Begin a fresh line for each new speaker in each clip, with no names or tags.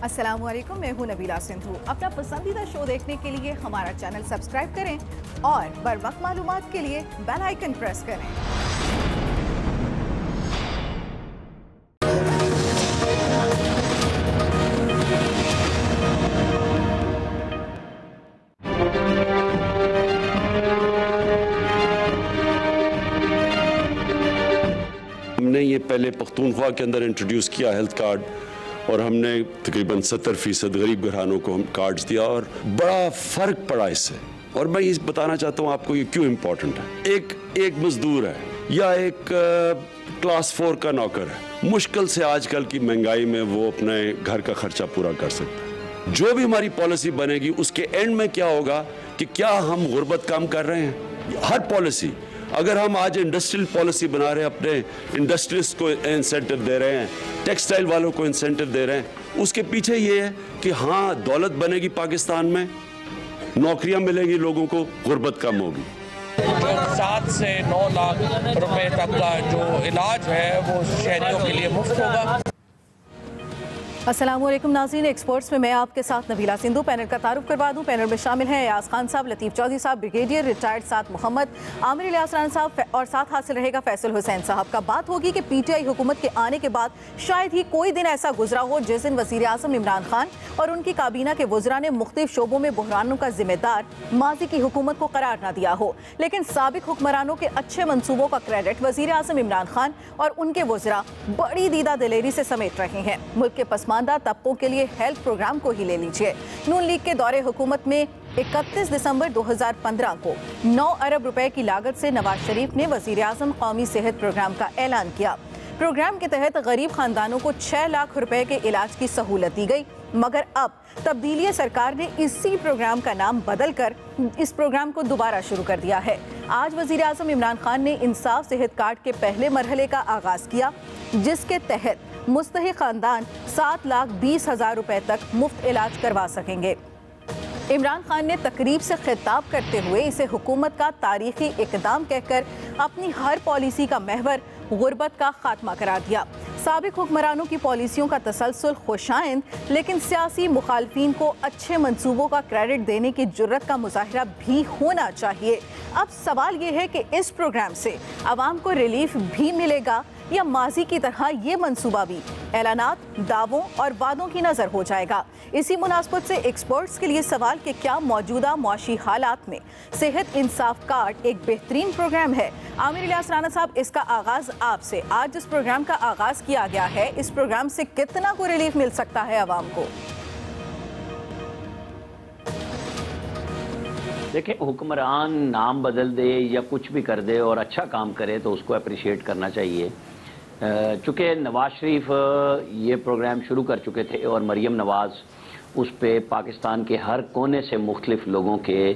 अस्सलामुअलैकुम, मैं हूं नबीला सिंधु। अपना पसंदीदा शो देखने के लिए हमारा चैनल सब्सक्राइब करें और बर वक्त मालूमात के लिए बेल आइकन प्रेस करें।
हमने ये पहले पख्तूनख्वा के अंदर इंट्रोड्यूस किया हेल्थ कार्ड, और हमने तकरीबन 70% गरीब घरानों को हम कार्ड्स दिया और बड़ा फ़र्क पड़ा इससे। और मैं ये बताना चाहता हूँ आपको ये क्यों इम्पोर्टेंट है। एक मजदूर है या एक क्लास 4 का नौकर है, मुश्किल से आजकल की महंगाई में वो अपने घर का खर्चा पूरा कर सकता है। जो भी हमारी पॉलिसी बनेगी उसके एंड में क्या होगा कि क्या हम गुर्बत कम कर रहे हैं। हर पॉलिसी, अगर हम आज इंडस्ट्रियल पॉलिसी बना रहे हैं, अपने इंडस्ट्रियलिस्ट को इंसेंटिव दे रहे हैं, टेक्सटाइल वालों को इंसेंटिव दे रहे हैं, उसके पीछे ये है कि हाँ दौलत बनेगी पाकिस्तान में, नौकरियां मिलेंगी लोगों को, गुर्बत कम होगी।
7 से 9 लाख रुपए तक का जो इलाज है वो शहरियों के लिए मुफ्त होगा।
अस्सलामुअलैकुम नाज़रीन, एक्सपर्ट्स में मैं आपके साथ नबीला सिंधु। पैनल का तारुफ करवा दूं। पैनल में शामिल हैं अयाज खान साहब, लतीफ़ चौधरी साहब, ब्रिगेडियर रिटायर्ड साद मोहम्मद, आमिर इलियास राना साहब, और साथ हासिल रहेगा फैसल हुसैन साहब का। बात होगी कि पीटीआई हुकूमत के आने के बाद शायद ही कोई दिन ऐसा गुजरा हो जिस दिन वज़ीर आज़म इमरान खान और उनकी काबीना के वज़रा ने मुख्तलिफ शोबों में बहरानों का जिम्मेदार माजी की हुकूमत को करार न दिया हो, लेकिन साबिक हुक्मरानों के अच्छे मनसूबों का क्रेडिट वज़ीर आज़म इमरान खान और उनके वज़रा बड़ी दीदा दिलेरी से समेट रहे हैं। मुल्क के पसमानदा तबकों के लिए हेल्थ प्रोग्राम को ही ले लीजिए। नून लीग के दौरे हुकूमत में 31 दिसंबर 2015 को 9 अरब रुपए की लागत से नवाज शरीफ ने वज़ीर आज़म कौमी सेहत प्रोग्राम का ऐलान किया। प्रोग्राम के तहत गरीब खानदानों को 6 लाख रुपए के इलाज की सहूलत दी गई, मगर अब तब्दीली सरकार ने इसी प्रोग्राम का नाम बदलकर इस प्रोग्राम को दोबारा शुरू कर दिया है। आज वज़ीर आज़म इमरान खान ने इंसाफ सेहत कार्ड के पहले मरहले का आगाज़ किया, जिसके तहत मुस्तहिक खानदान 7,20,000 रुपए तक मुफ्त इलाज करवा सकेंगे। इमरान खान ने तकरीब से खिताब करते हुए इसे हुकूमत का तारीखी इकदाम कहकर अपनी हर पॉलिसी का महवर गुर्बत का खात्मा करार दिया। साबिक हुक्मरानों की पॉलिसियों का तसलसल खुशाइंद, लेकिन सियासी मुखालफीन को अच्छे मंसूबों का क्रेडिट देने की जुर्रत का मुजाहिरा भी होना चाहिए। अब सवाल ये है कि इस प्रोग्राम से आवाम को रिलीफ भी मिलेगा या माजी की तरह ये मंसूबा भी ऐलानात, दावों और वादों की नज़र हो जाएगा। इसी मुनासबत से एक्सपर्ट्स के लिए सवाल कि क्या मौजूदा मुआशी हालात में सेहत इंसाफ कार्ड एक बेहतरीन प्रोग्राम है। आमिर इलियास राना साहब, इसका आगाज़ आपसे। आज जिस प्रोग्राम का आगाज़ किया गया है, इस प्रोग्राम से कितना को रिलीफ मिल सकता है आवाम को?
देखिए, हुक्मरान नाम बदल दे या कुछ भी कर दे और अच्छा काम करे तो उसको अप्रिशिएट करना चाहिए। चूँकि नवाज शरीफ ये प्रोग्राम शुरू कर चुके थे और मरीम नवाज़ उस पर पाकिस्तान के हर कोने से मुख्तलिफ लोगों के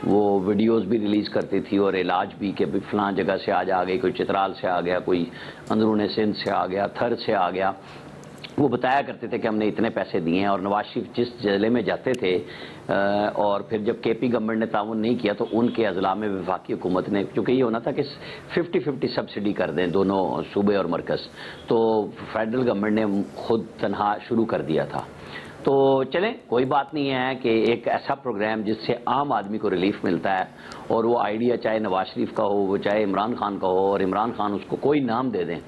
वो वीडियोस भी रिलीज़ करती थी और इलाज भी कि फ़लाँ जगह से आज आ गई, कोई चित्राल से आ गया, कोई अंदरून सिंध से आ गया, थर से आ गया। वो बताया करते थे कि हमने इतने पैसे दिए हैं। और नवाज शरीफ जिस ज़िले में जाते थे और फिर जब केपी गवर्नमेंट ने ताउन नहीं किया तो उनके अजला में वफाकी हुकूमत ने, क्योंकि ये होना था कि 50-50 सब्सिडी कर दें दोनों सूबे और मरकज़, तो फेडरल गवर्नमेंट ने खुद तनहा शुरू कर दिया था। तो चलें, कोई बात नहीं है कि एक ऐसा प्रोग्राम जिससे आम आदमी को रिलीफ मिलता है, और वो आइडिया चाहे नवाज शरीफ का हो, वो चाहे इमरान खान का हो, और इमरान खान उसको कोई नाम दे दें,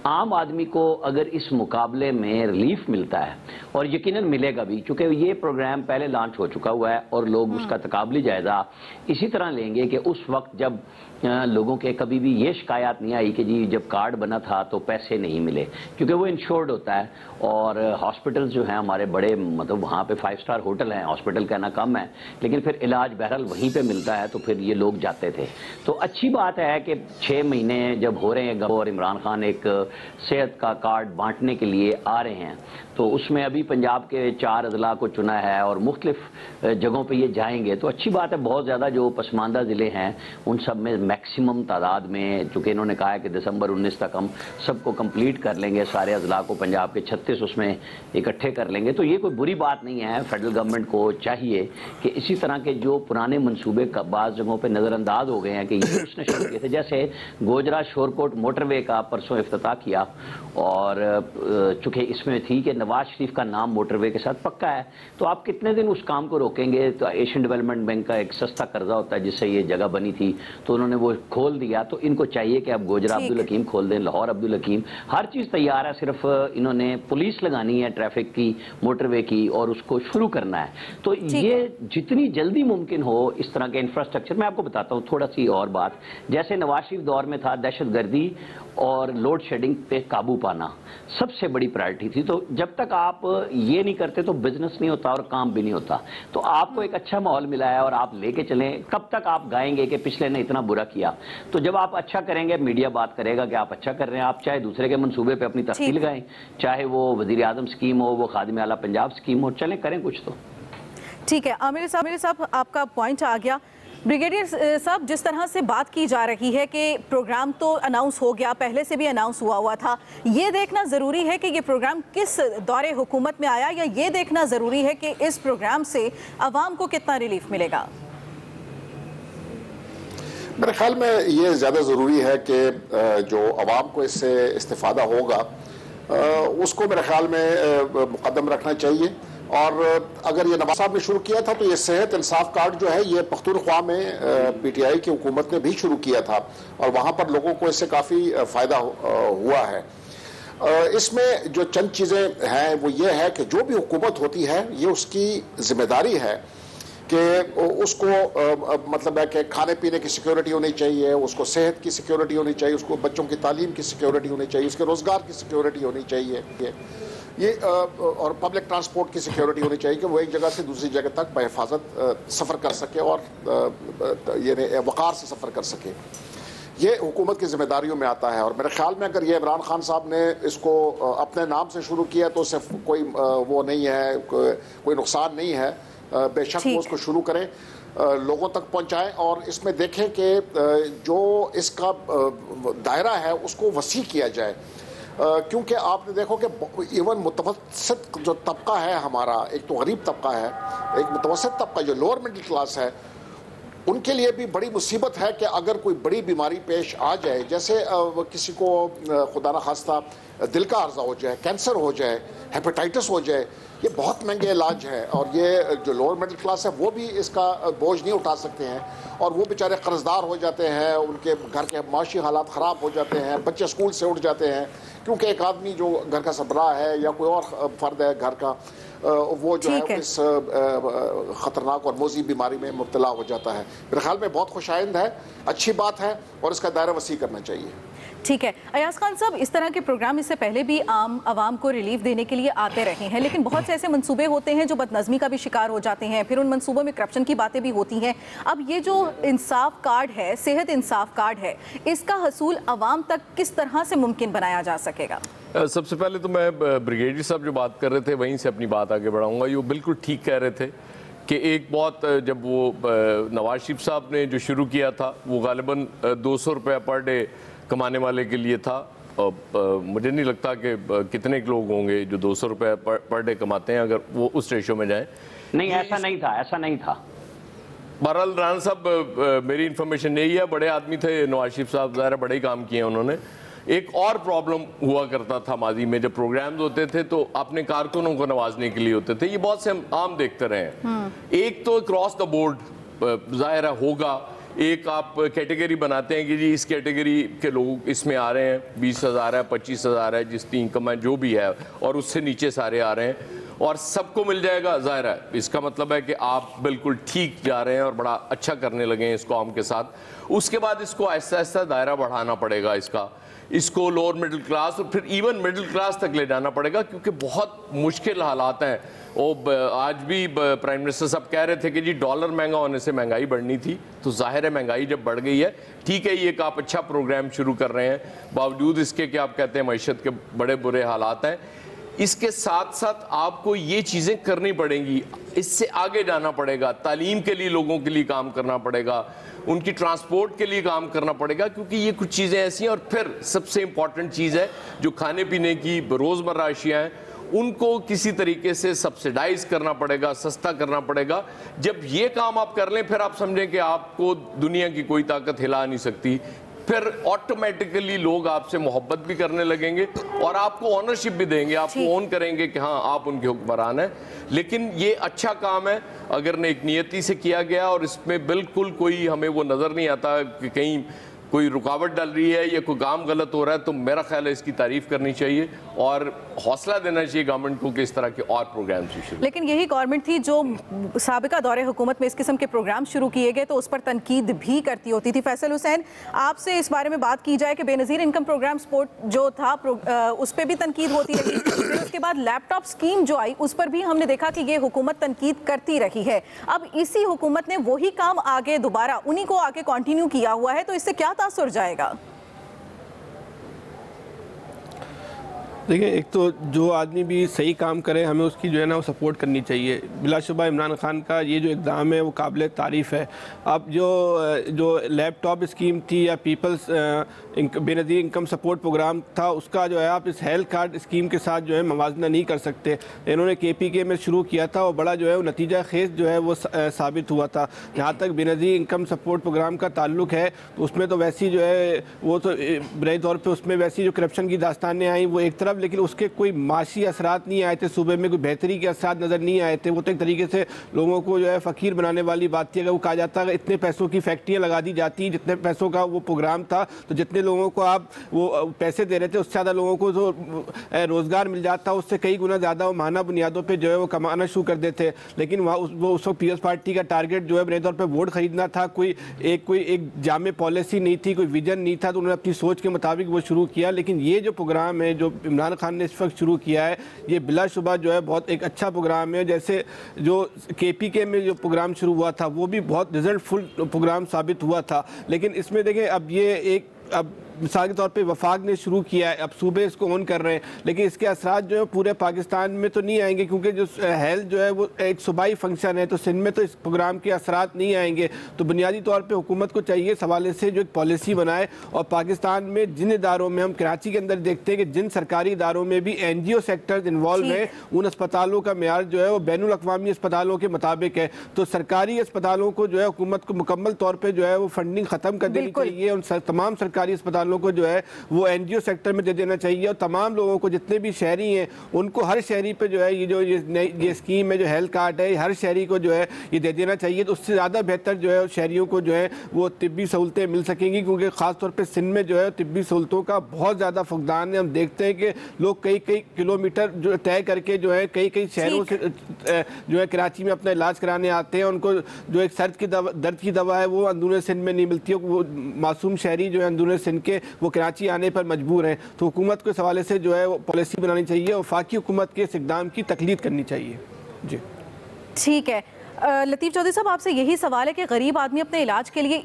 आम आदमी को अगर इस मुकाबले में रिलीफ मिलता है, और यकीनन मिलेगा भी, चूँकि ये प्रोग्राम पहले लॉन्च हो चुका हुआ है और लोग उसका तकाबली जायज़ा इसी तरह लेंगे कि उस वक्त जब लोगों के कभी भी ये शिकायत नहीं आई कि जी जब कार्ड बना था तो पैसे नहीं मिले, क्योंकि वो इंश्योर्ड होता है। और हॉस्पिटल्स जो हैं हमारे बड़े, मतलब वहाँ पे 5 स्टार होटल हैं, हॉस्पिटल कहना कम है, लेकिन फिर इलाज बहरहाल वहीं पे मिलता है, तो फिर ये लोग जाते थे। तो अच्छी बात है कि 6 महीने जब हो रहे हैं और इमरान खान एक सेहत का कार्ड बांटने के लिए आ रहे हैं, तो उसमें अभी पंजाब के 4 अजला को चुना है और मुख्तलिफ जगहों पे ये जाएंगे, तो अच्छी बात है। बहुत ज़्यादा जो पसमानदा ज़िले हैं उन सब में मैक्सिमम तादाद में, चूँकि इन्होंने कहा है कि दिसंबर 19 तक हम सबको कंप्लीट कर लेंगे, सारे अजला को पंजाब के 36 उसमें इकट्ठे कर लेंगे, तो ये कोई बुरी बात नहीं है। फेडरल गवर्नमेंट को चाहिए कि इसी तरह के जो पुराने मंसूबे बाज़ जगहों पे नज़रअंदाज हो गए हैं कि ये उसने शुरू किए थे, जैसे गोजरा शोरकोट मोटरवे का परसों इफ्तिताह किया, और चूँकि इसमें थी कि नवाज शरीफ का नाम मोटरवे के साथ पक्का है, तो आप कितने दिन उस काम को रोकेंगे? तो एशियन डेवलपमेंट बैंक का एक सस्ता कर्जा होता है जिससे ये जगह बनी थी, तो उन्होंने वो खोल दिया। तो इनको चाहिए कि अब गोजरा अब्दुल हकीम खोल दें, लाहौर अब्दुल हकीम, हर चीज़ तैयार है, सिर्फ इन्होंने पुलिस लगानी है ट्रैफिक की, मोटरवे की, और उसको शुरू करना है। तो ये जितनी जल्दी मुमकिन हो इस तरह के इंफ्रास्ट्रक्चर। मैं आपको बताता हूँ थोड़ा सी और बात, जैसे नवाज शरीफ दौर में था दहशतगर्दी और लोड शेडिंग पे काबू पाना सबसे बड़ी प्रायोरिटी थी। तो जब तक आप ये नहीं करते तो बिजनेस नहीं होता और काम भी नहीं होता। तो आपको एक अच्छा माहौल मिला है और आप लेके चलें। कब तक आप गाएंगे कि पिछले ने इतना बुरा किया? तो जब आप अच्छा करेंगे मीडिया बात करेगा कि आप अच्छा कर रहे हैं। आप चाहे दूसरे के मंसूबे पे अपनी तस्वीर लगाएं, चाहे वो वजीर आजम स्कीम हो, वो खादिम आला पंजाब स्कीम हो, चलें करें कुछ। तो
ठीक है आमिर साहब, आपका पॉइंट आ गया। ब्रिगेडियर साहब, जिस तरह से बात की जा रही है कि प्रोग्राम तो अनाउंस हो गया, पहले से भी अनाउंस हुआ था, ये देखना ज़रूरी है कि ये प्रोग्राम किस दौरे हुकूमत में आया, या ये देखना ज़रूरी है कि इस प्रोग्राम से आवाम को कितना रिलीफ मिलेगा?
मेरे ख्याल में ये ज़्यादा ज़रूरी है कि जो आवाम को इससे इस्तिफ़ादा होगा उसको मेरे ख्याल में मुकद्दम रखना चाहिए। और अगर ये नवाज साहब ने शुरू किया था तो ये सेहत इंसाफ कार्ड जो है ये पख्तूनख्वा में पीटीआई की हुकूमत ने भी शुरू किया था, और वहाँ पर लोगों को इससे काफ़ी फ़ायदा हुआ है। इसमें जो चंद चीज़ें हैं वो ये है कि जो भी हुकूमत होती है ये उसकी जिम्मेदारी है कि उसको मतलब है कि खाने पीने की सिक्योरिटी होनी चाहिए, उसको सेहत की सिक्योरिटी होनी चाहिए, उसको बच्चों की तालीम की सिक्योरिटी होनी चाहिए, उसके रोज़गार की सिक्योरिटी होनी चाहिए, ये और पब्लिक ट्रांसपोर्ट की सिक्योरिटी होनी चाहिए कि वो एक जगह से दूसरी जगह तक बहिफाजत सफ़र कर सके और ये वक़ार से सफ़र कर सके। ये हुकूमत की जिम्मेदारियों में आता है। और मेरे ख्याल में अगर ये इमरान खान साहब ने इसको अपने नाम से शुरू किया तो सिर्फ कोई वो नहीं है, कोई नुकसान नहीं है। बेशक वो उसको शुरू करें, लोगों तक पहुंचाएं और इसमें देखें कि जो इसका दायरा है उसको वसी किया जाए। क्योंकि आपने देखो कि इवन मुतवस्सित जो तबका है हमारा, एक तो गरीब तबका है, एक मुतवस्सित तबका जो लोअर मिडिल क्लास है, उनके लिए भी बड़ी मुसीबत है कि अगर कोई बड़ी बीमारी पेश आ जाए, जैसे किसी को खुदा न खास्ता दिल का अर्जा हो जाए, कैंसर हो जाए, हेपेटाइटिस हो जाए, ये बहुत महंगे इलाज है। और ये जो लोअर मिडिल क्लास है वो भी इसका बोझ नहीं उठा सकते हैं, और वो बेचारे कर्जदार हो जाते हैं, उनके घर के माशी हालात ख़राब हो जाते हैं, बच्चे स्कूल से उठ जाते हैं, क्योंकि एक आदमी जो घर का सरबराह है या कोई और फर्द है घर का, वो जो है इस ख़तरनाक और मोज़ी बीमारी में मुब्तला हो जाता है। मेरे ख्याल में बहुत खुशाइंद है, अच्छी बात है, और इसका दायरा वसी करना चाहिए।
ठीक है अयाज खान साहब, इस तरह के प्रोग्राम इससे पहले भी आम आवाम को रिलीफ देने के लिए आते रहे हैं, लेकिन बहुत से ऐसे मंसूबे होते हैं जो बदनज़मी का भी शिकार हो जाते हैं, फिर उन मंसूबों में करप्शन की बातें भी होती हैं। अब ये जो इंसाफ कार्ड है, सेहत इंसाफ कार्ड है, इसका हसूल आवाम तक किस तरह से मुमकिन बनाया जा सकेगा?
सबसे पहले तो मैं ब्रिगेडियर साहब जो बात कर रहे थे वहीं से अपनी बात आगे बढ़ाऊंगा। ये बिल्कुल ठीक कह रहे थे कि एक बहुत, जब वो नवाज शरीफ साहब ने जो शुरू किया था वो गालिबन 200 रुपये पर डे कमाने वाले के लिए था। मुझे नहीं लगता कि कितने लोग होंगे जो 200 रुपये पर डे कमाते हैं अगर वो उस रेशो में जाए।
नहीं, ऐसा नहीं था।
बहरहाल राना साहब, मेरी इन्फॉर्मेशन यही है, बड़े आदमी थे नवाज शरीफ साहब, ज़ाहिर बड़े काम किए उन्होंने। एक और प्रॉब्लम हुआ करता था माजी में, जब प्रोग्राम्स होते थे तो अपने कारकुनों को नवाजने के लिए होते थे, ये बहुत से हम आम देखते रहे हैं। एक तो क्रॉस द बोर्ड ज़ाहिर होगा, एक आप कैटेगरी बनाते हैं कि जी इस कैटेगरी के लोग इसमें आ रहे हैं, 20,000 है, 25,000 है, जिसकी इनकम है जो भी है, और उससे नीचे सारे आ रहे हैं और सबको मिल जाएगा। ज़ाहिर है इसका मतलब है कि आप बिल्कुल ठीक जा रहे हैं और बड़ा अच्छा करने लगे हैं इस कौम के साथ। उसके बाद इसको आहिस्ता आहिस्ता दायरा बढ़ाना पड़ेगा, इसको लोअर मिडिल क्लास और फिर इवन मिडिल क्लास तक ले जाना पड़ेगा, क्योंकि बहुत मुश्किल हालात हैं। और आज भी प्राइम मिनिस्टर साहब कह रहे थे कि जी डॉलर महंगा होने से महंगाई बढ़नी थी, तो जाहिर है महंगाई जब बढ़ गई है, ठीक है ये एक आप अच्छा प्रोग्राम शुरू कर रहे हैं, बावजूद इसके कि आप कहते हैं मईशत के बड़े बुरे हालात हैं। इसके साथ साथ आपको ये चीज़ें करनी पड़ेंगी, इससे आगे जाना पड़ेगा, तालीम के लिए लोगों के लिए काम करना पड़ेगा, उनकी ट्रांसपोर्ट के लिए काम करना पड़ेगा, क्योंकि ये कुछ चीज़ें ऐसी हैं। और फिर सबसे इम्पॉर्टेंट चीज़ है जो खाने पीने की रोज़मर्रा अशिया हैं, उनको किसी तरीके से सब्सिडाइज करना पड़ेगा, सस्ता करना पड़ेगा। जब ये काम आप कर लें फिर आप समझें कि आपको दुनिया की कोई ताकत हिला नहीं सकती, फिर ऑटोमेटिकली लोग आपसे मोहब्बत भी करने लगेंगे और आपको ऑनरशिप भी देंगे, आपको ओन करेंगे कि हाँ आप उनके हुक्मरान हैं। लेकिन ये अच्छा काम है अगर नेक नियति से किया गया और इसमें बिल्कुल कोई हमें वो नज़र नहीं आता कि कहीं कोई रुकावट डाल रही है या कोई काम गलत हो रहा है, तो मेरा ख्याल है इसकी तारीफ करनी चाहिए और हौसला देना चाहिए गवर्नमेंट को कि इस तरह के और प्रोग्राम शुरू।
लेकिन यही गवर्नमेंट थी जो साबिका दौरे हुकूमत में इस किस्म के प्रोग्राम शुरू किए गए तो उस पर तनकीद भी करती होती थी। फैसल हुसैन, आपसे इस बारे में बात की जाए कि बेनज़ीर इनकम प्रोग्राम सपोर्ट जो था उस पर भी तनकीद होती रही, फिर उसके बाद लैपटॉप स्कीम जो आई उस पर भी हमने देखा कि ये हुकूमत तनकीद करती रही है। अब इसी हुकूमत ने वही काम आगे दोबारा उन्हीं को आगे कंटिन्यू किया हुआ है, तो इससे क्या तासुर जाएगा?
देखिए, एक तो जो आदमी भी सही काम करे हमें उसकी जो है ना वो सपोर्ट करनी चाहिए। बिलाशुबा इमरान खान का ये जो इक़दाम है वो काबिल तारीफ़ है। अब जो लैपटॉप स्कीम थी या people's Benazir income support programme था उसका जो है आप इस हेल्थ कार्ड स्कीम के साथ जो है मवाजना नहीं कर सकते। इन्होंने KPK में शुरू किया था और बड़ा जो है वो नतीजा खेज जो है वो साबित हुआ था। जहाँ तक बेनज़ीर इनकम सपोर्ट प्रोग्राम का ताल्लुक़ है तो उसमें तो वैसी जो है वो तो बड़े तौर पर उसमें वैसी जो करप्शन की दास्तानें आई वो एक तरफ, लेकिन उसके कोई माशी असरात नहीं आए थे, सूबे में कोई बेहतरी के असरात नज़र नहीं आए थे। वो तो एक तरीके से लोगों को जो है फ़कीर बनाने वाली बात थी। अगर वो कहा जाता है इतने पैसों की फैक्ट्रियाँ लगा दी जाती, जितने पैसों का वो प्रोग्राम था तो जितने लोगों को आप वो पैसे दे रहे थे उससे ज़्यादा लोगों को जो रोज़गार मिल जाता उससे कई गुना ज़्यादा वो माहाना बुनियादों पर जो है वो कमाना शुरू कर देते। लेकिन वहाँ वो उस वक्त पीपल्स पार्टी का टारगेट जो है बड़े तौर पर वोट खरीदना था, कोई एक जामे पॉलिसी नहीं थी, कोई विजन नहीं था, तो उन्होंने अपनी सोच के मुताबिक वो शुरू किया। लेकिन ये जो प्रोग्राम है जो इमरान खान ने इस वक्त शुरू किया है ये बिलाशुबा जो है बहुत एक अच्छा प्रोग्राम है। जैसे जो KPK में जो प्रोग्राम शुरू हुआ था वो भी बहुत रिजल्टफुल प्रोग्राम साबित हुआ था। लेकिन इसमें देखें अब ये अब मिसाल के तौर पे वफाक ने शुरू किया है, अब सूबे इसको ऑन कर रहे हैं, लेकिन इसके असरात जो है पूरे पाकिस्तान में तो नहीं आएंगे क्योंकि जो हेल्थ जो है वो एक सूबाई फंक्शन है, तो सिंध में तो इस प्रोग्राम के असरात नहीं आएंगे। तो बुनियादी तौर पे हुकूमत को चाहिए इस हवाले से जो एक पॉलिसी बनाए और पाकिस्तान में जिन इदारों में हम कराची के अंदर देखते हैं कि जिन सरकारी इदारों में भी NGO सेक्टर्स इन्वॉल्व है उन अस्पतालों का मेयार जो है वो बैनुल अक़वामी अस्पतालों के मुताबिक है। तो सरकारी अस्पतालों को जो है हुकूमत को मुकम्मल तौर पर जो है वो फंडिंग ख़त्म कर देनी चाहिए। उन तमाम सरकारी अस्पतालों को जो है वो NGO सेक्टर में दे देना चाहिए और तमाम लोगों को जितने भी शहरी हैं उनको हर शहरी पे जो है ये स्कीम है जो हेल्थ कार्ड है हर शहरी को जो है ये दे देना चाहिए। तो उससे ज़्यादा बेहतर जो है शहरियों को जो है वो तिब्बी सहूलतें मिल सकेंगी क्योंकि ख़ासतौर पर सिंध में जो है तिब्बी सहूलतों का बहुत ज़्यादा फुकदान है। हम देखते हैं कि लोग कई किलोमीटर जो तय करके जो है कई शहरों से जो है कराची में अपना इलाज कराने आते हैं। उनको जो एक दर्द की दवा है वो अंदरूनी सिंध में नहीं मिलती है। वो मासूम शहरी जो है अंदरूनी सिंध के वो कराची आने पर मजबूर हैं। तो हुकूमत को इस हवाले से जो है वो पॉलिसी बनानी चाहिए और वफाकी हुकूमत के इस इक़दाम की तकलीद करनी चाहिए। जी
ठीक है। लतीफ़ चौधरी साहब, आपसे यही सवाल है कि गरीब आदमी अपने इलाज के लिए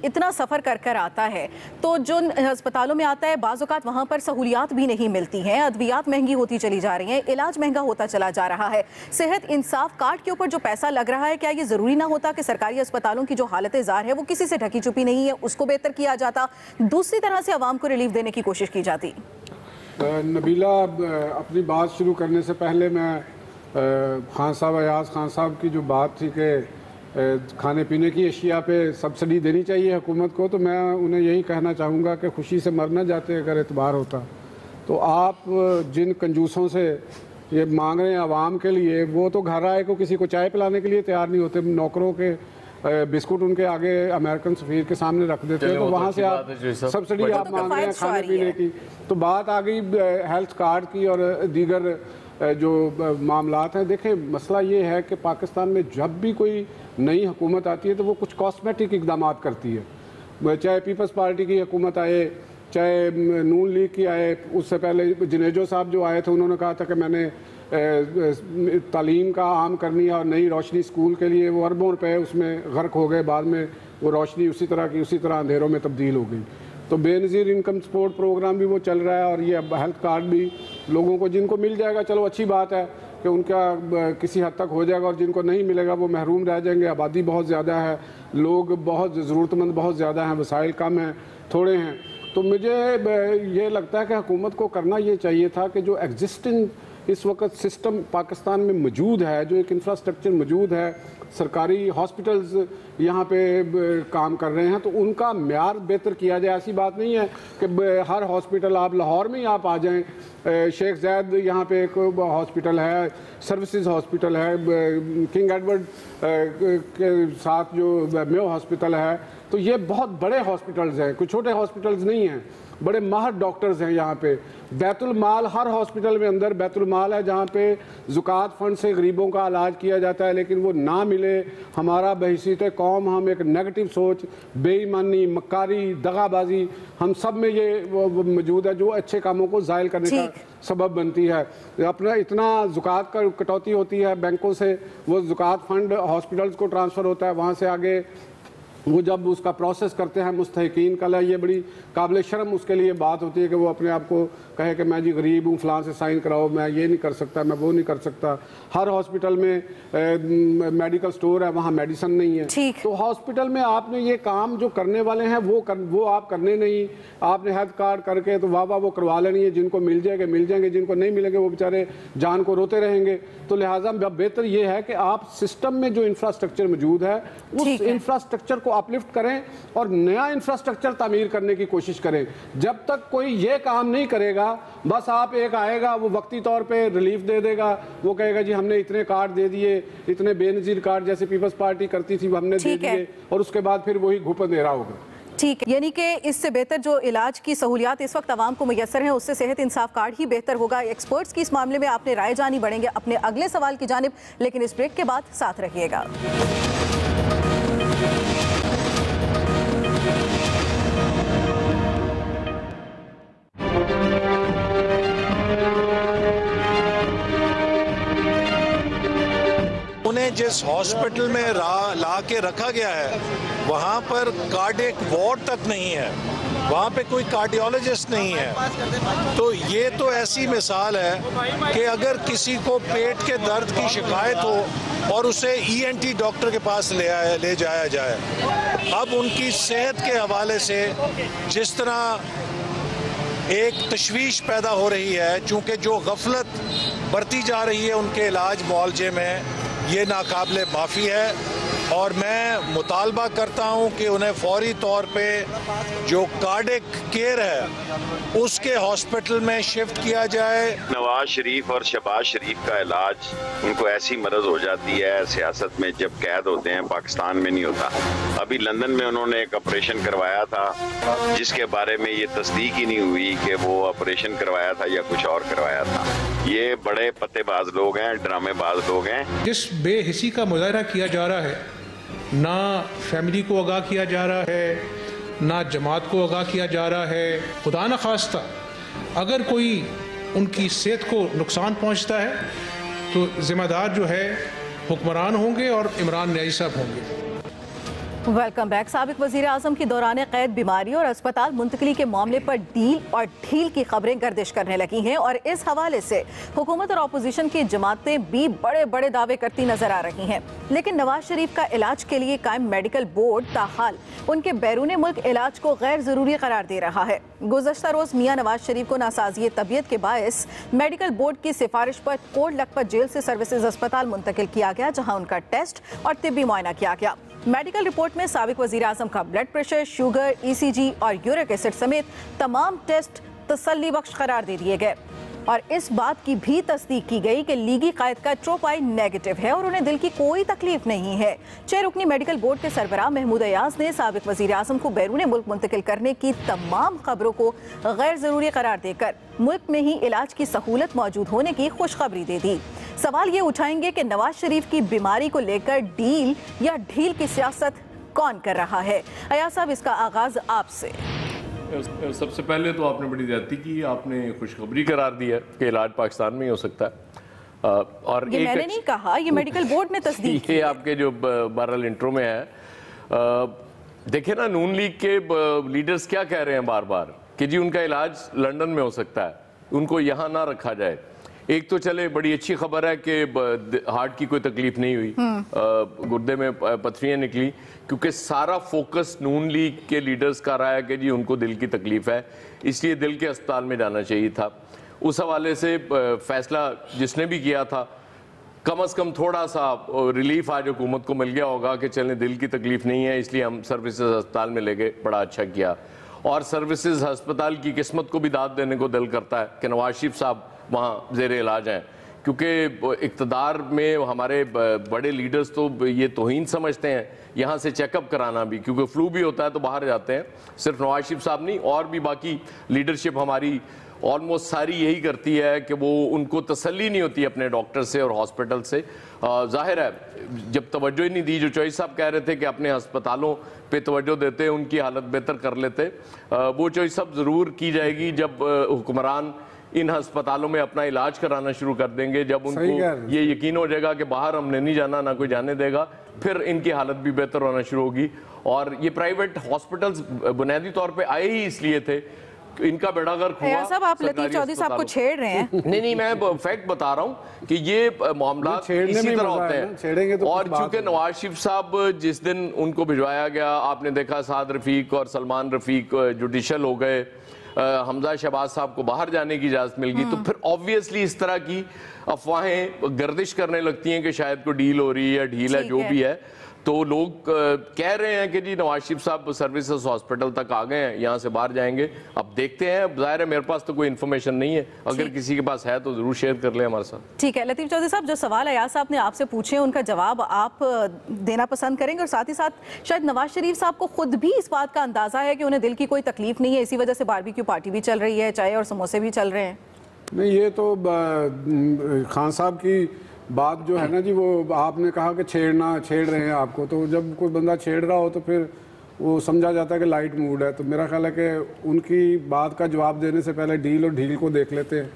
इतना सफ़र कर आता है तो जो अस्पतालों में आता है बाज़ औक़ात वहाँ पर सहूलियात भी नहीं मिलती हैं, अद्वियात महंगी होती चली जा रही हैं, इलाज महंगा होता चला जा रहा है। सेहत इंसाफ कार्ड के ऊपर जो पैसा लग रहा है क्या ये ज़रूरी ना होता कि सरकारी अस्पतालों की जो हालत ज़ार है वो किसी से ढकी छुपी नहीं है उसको बेहतर किया जाता, दूसरी तरह से आवाम को रिलीफ देने की कोशिश की जाती?
नबीला, अपनी बात शुरू करने से पहले मैं खान साहब अयाज खान साहब की जो बात थी कि खाने पीने की अशिया पे सब्सिडी देनी चाहिए हुकूमत को, तो मैं उन्हें यही कहना चाहूँगा कि खुशी से मर ना जाते अगर एतबार होता। तो आप जिन कंजूसों से ये मांग रहे हैं आवाम के लिए, वो तो घर आए को किसी को चाय पिलाने के लिए तैयार नहीं होते, नौकरों के बिस्कुट उनके आगे अमेरिकन सफ़ीर के सामने रख देते हैं। तो वहाँ से आप सब्सिडी आप मांग रहे हैं खाने पीने की। तो बात आ गई हेल्थ कार्ड की और दीगर जो मामलात हैं। देखें, मसला ये है कि पाकिस्तान में जब भी कोई नई हुकूमत आती है तो वो कुछ कॉस्मेटिक इक़दाम करती है, चाहे पीपल्स पार्टी की हुकूमत आए चाहे नून लीग की आए। उससे पहले जनेजो साहब जो आए थे उन्होंने कहा था कि मैंने तालीम का आम करनी है और नई रोशनी स्कूल के लिए, वो अरबों रुपए उसमें गर्क हो गए। बाद में वो रोशनी उसी तरह अंधेरों में तब्दील हो गई। तो बेनज़ीर इनकम सपोर्ट प्रोग्राम भी वो चल रहा है और ये हेल्थ कार्ड भी लोगों को जिनको मिल जाएगा चलो अच्छी बात है कि उनका किसी हद तक हो जाएगा, और जिनको नहीं मिलेगा वो महरूम रह जाएंगे। आबादी बहुत ज़्यादा है, लोग बहुत ज़रूरतमंद बहुत ज़्यादा हैं, वसाइल कम हैं, थोड़े हैं। तो मुझे ये लगता है कि हुकूमत को करना ये चाहिए था कि जो एग्जिस्टिंग इस वक्त सिस्टम पाकिस्तान में मौजूद है, जो एक इंफ्रास्ट्रक्चर मौजूद है, सरकारी हॉस्पिटल्स यहाँ पे काम कर रहे हैं, तो उनका म्यार बेहतर किया जाए। ऐसी बात नहीं है कि हर हॉस्पिटल, आप लाहौर में ही आप आ जाएं, शेख ज़ैद यहाँ पे एक हॉस्पिटल है, सर्विसेज हॉस्पिटल है, किंग एडवर्ड के साथ जो मेयो हॉस्पिटल है, तो ये बहुत बड़े हॉस्पिटल्स हैं, कोई छोटे हॉस्पिटल्स नहीं हैं, बड़े माहिर डॉक्टर्स हैं यहाँ पे। बैतुल माल, हर हॉस्पिटल में अंदर बैतुल माल है जहाँ पे ज़कात फंड से गरीबों का इलाज किया जाता है, लेकिन वो ना मिले। हमारा बहसीत कौम हम एक नेगेटिव सोच, बेईमानी, मक्कारी, दगाबाजी, हम सब में ये वो मौजूद है जो अच्छे कामों को ज़ायल करने का सबब बनती है। अपना इतना ज़कात का कटौती होती है बैंकों से, वो ज़कात फंड हॉस्पिटल्स को ट्रांसफ़र होता है, वहाँ से आगे वो जब उसका प्रोसेस करते हैं मुस्तहिकीन का, ये बड़ी काबिल शर्म उसके लिए बात होती है कि वो अपने आप को कहे कि मैं जी गरीब हूँ, फ़लाँ से साइन कराओ, मैं ये नहीं कर सकता, मैं वो नहीं कर सकता। हर हॉस्पिटल में मेडिकल स्टोर है, वहाँ मेडिसिन नहीं है। तो हॉस्पिटल में आपने ये काम जो करने वाले हैं वो आप करने नहीं, आपने हेल्थ कार्ड करके तो वाह वो करवा लेनी है, जिनको मिल जाएंगे, जिनको नहीं मिलेंगे वो बेचारे जान को रोते रहेंगे। तो लिहाजा बेहतर ये है कि आप सिस्टम में जो इंफ्रास्ट्रक्चर मौजूद है उस इंफ्रास्ट्रक्चर को अपलिफ्ट करें और नया इंफ्रास्ट्रक्चर तामीर करने की कोशिश करें। जब तक कोई ये काम नहीं करेगा, बस आप एक आएगा वो वक्ती तौर पे रिलीफ दे देगा, वो कहेगा जी हमने इतने कार्ड दे दिए, इतने बेनजीर कार्ड जैसे पीपल्स पार्टी करती थी हमने दे दिए, और उसके बाद फिर वही घूप अंधेरा होगा।
ठीक है, यानी कि इससे बेहतर जो इलाज की सहूलियात इस वक्त आवाम को मुयसर हैं, उससे सेहत इंसाफ कार्ड ही बेहतर होगा। एक्सपर्ट्स की इस मामले में आपने राय जानी, बढ़ेंगे अपने अगले सवाल की जानिब, लेकिन इस ब्रेक के बाद साथ रखिएगा।
उन्हें जिस हॉस्पिटल में ला के रखा गया है वहाँ पर कार्डियक वार्ड तक नहीं है, वहाँ पे कोई कार्डियोलॉजिस्ट नहीं है। तो ये तो ऐसी मिसाल है कि अगर किसी को पेट के दर्द की शिकायत हो और उसे ENT डॉक्टर के पास ले जाया जाए, अब उनकी सेहत के हवाले से जिस तरह एक तशवीश पैदा हो रही है, चूँकि जो गफलत बरती जा रही है उनके इलाज मुआलजे में, ये नाकाबिले माफ़ी है। और मैं मुतालबा करता हूँ कि उन्हें फौरी तौर पे जो कार्डियक केयर है उसके हॉस्पिटल में शिफ्ट किया जाए।
नवाज शरीफ और शहबाज शरीफ का इलाज, उनको ऐसी मरज हो जाती है सियासत में, जब कैद होते हैं पाकिस्तान में नहीं होता। अभी लंदन में उन्होंने एक ऑपरेशन करवाया था जिसके बारे में ये तस्दीक ही नहीं हुई कि वो ऑपरेशन करवाया था या कुछ और करवाया था। ये बड़े पत्तेबाज लोग हैं, ड्रामेबाज लोग हैं।
जिस बेहिसी का मुजाहरा किया जा रहा है, ना फैमिली को आगाह किया जा रहा है, ना जमात को आगाह किया जा रहा है। खुदा न खास्ता अगर कोई उनकी सेहत को नुकसान पहुंचता है तो जिम्मेदार जो है हुक्मरान होंगे और इमरान न्याजी साहब होंगे।
Welcome back. साबिक वजीर आजम की दौरान कैद बीमारी और अस्पताल मुंतकली के मामले पर डील और ढील की खबरें गर्दिश करने लगी हैं और इस हवाले से हुकूमत और अपोजिशन की जमातें भी बड़े बड़े दावे करती नजर आ रही हैं। लेकिन नवाज शरीफ का इलाज के लिए कायम मेडिकल बोर्ड ताहाल उनके बैरून मुल्क इलाज को गैर जरूरी करार दे रहा है। गुज़श्ता रोज मियां नवाज शरीफ को नासाज़ियत तबीयत के बायस मेडिकल बोर्ड की सिफारिश पर कोट लखपत जेल से सर्विसेज अस्पताल मुंतकिल किया गया, जहाँ उनका टेस्ट और तिब्बी मुआयना किया गया। मेडिकल रिपोर्ट में साबिक वजीर आजम का ब्लड प्रेशर, शुगर, ECG और यूरिक एसिड समेत तमाम टेस्ट तसल्ली बख्श करार दे दिए गए और इस बात की भी तस्दीक की गई कि लीगी कायद का ट्रोपाई नेगेटिव है और उन्हें दिल की कोई तकलीफ नहीं है। 6 रुकनी मेडिकल बोर्ड के सरबराह महमूद अयाज ने साबिक वजीर आजम को बैरून मुल्क मुंतकिल करने की तमाम खबरों को गैर जरूरी करार देकर मुल्क में ही इलाज की सहूलत मौजूद होने की खुशखबरी दे दी। सवाल ये उठाएंगे कि नवाज शरीफ की बीमारी को लेकर डील या ढील की सियासत कौन कर रहा है। अयाज साहब, इसका आगाज आपसे।
सबसे पहले तो आपने बड़ी ज्यादती की, आपने खुशखबरी करार दी है कि इलाज पाकिस्तान में ही हो सकता है। और
ये मैंने नहीं कहा, ये मेडिकल बोर्ड ने तस्दीक की।
ये आपके जो बहरहाल इंट्रो में है, देखिए ना, नून लीग के लीडर्स क्या कह रहे हैं बार बार कि जी उनका इलाज लंदन में हो सकता है, उनको यहाँ ना रखा जाए। एक तो चले बड़ी अच्छी खबर है कि हार्ट की कोई तकलीफ नहीं हुई, गुर्दे में पथरियाँ निकली, क्योंकि सारा फोकस नून लीग के लीडर्स का रहा है कि जी उनको दिल की तकलीफ है, इसलिए दिल के अस्पताल में जाना चाहिए था। उस हवाले से फैसला जिसने भी किया था, कम से कम थोड़ा सा रिलीफ आज हुकूमत को मिल गया होगा कि चलें दिल की तकलीफ नहीं है, इसलिए हम सर्विसेज अस्पताल में ले गए, बड़ा अच्छा किया। और सर्विसेज अस्पताल की किस्मत को भी दाद देने को दिल करता है कि नवाज शरीफ साहब वहाँ ज़ेर इलाज हैं, क्योंकि इक़्तिदार में हमारे बड़े लीडर्स तो ये तौहीन समझते हैं यहाँ से चेकअप कराना भी, क्योंकि फ्लू भी होता है तो बाहर जाते हैं। सिर्फ नवाज शरीफ साहब नहीं, और भी बाकी लीडरशिप हमारी ऑलमोस्ट सारी यही करती है कि वो उनको तसल्ली नहीं होती अपने डॉक्टर से और हॉस्पिटल से। जाहिर है जब तवज्जो ही नहीं दी, जो चॉइस साहब कह रहे थे कि अपने अस्पतालों पे तवज्जो देते, उनकी हालत बेहतर कर लेते, वो चॉइस सब ज़रूर की जाएगी जब हुक्मरान इन अस्पतालों में अपना इलाज कराना शुरू कर देंगे, जब उनको ये यकीन हो जाएगा कि बाहर हमने नहीं जाना, ना कोई जाने देगा, फिर इनकी हालत भी बेहतर होना शुरू होगी। और ये प्राइवेट हॉस्पिटल्स बुनियादी तौर पे आए ही इसलिए थे, इनका बेड़ा गर्क हुआ।
साहब आप लतीफ चौधरी साहब को छेड़ रहे हैं।
नहीं, मैं फैक्ट बता रहा हूँ कि ये मामला इसी तरह होते हैं। तो और चूंकि नवाज शरीफ साहब जिस दिन उनको भिजवाया गया, आपने देखा साद रफीक और सलमान रफीक जुडिशल हो गए, हमजा शहबाज साहब को बाहर जाने की इजाजत मिल गई, तो फिर ऑब्वियसली इस तरह की अफवाहें गर्दिश करने लगती हैं कि शायद कोई डील हो रही है, ढील है, जो भी है। तो लोग कह रहे हैं कि जी नवाज शरीफ साहब सर्विसेज हॉस्पिटल तक आ गए हैं, यहाँ से बाहर जाएंगे। अब देखते हैं, जाहिर है मेरे पास तो कोई इन्फॉर्मेशन नहीं है, अगर किसी के पास है तो जरूर शेयर कर ले हमारे साथ।
ठीक है लतीफ चौधरी साहब, जो सवाल अयाज साहब ने आपसे पूछे उनका जवाब आप देना पसंद करेंगे, और साथ ही साथ शायद नवाज शरीफ साहब को खुद भी इस बात का अंदाजा है कि उन्हें दिल की कोई तकलीफ नहीं है, इसी वजह से बारबेक्यू पार्टी भी चल रही है, चाय और समोसे भी चल रहे हैं।
नहीं, ये तो खान साहब की बात जो है ना जी, वो आपने कहा कि छेड़ रहे हैं आपको, तो जब कोई बंदा छेड़ रहा हो तो फिर वो समझा जाता है कि लाइट मूड है। तो मेरा ख्याल है कि उनकी बात का जवाब देने से पहले डील और ढील को देख लेते हैं।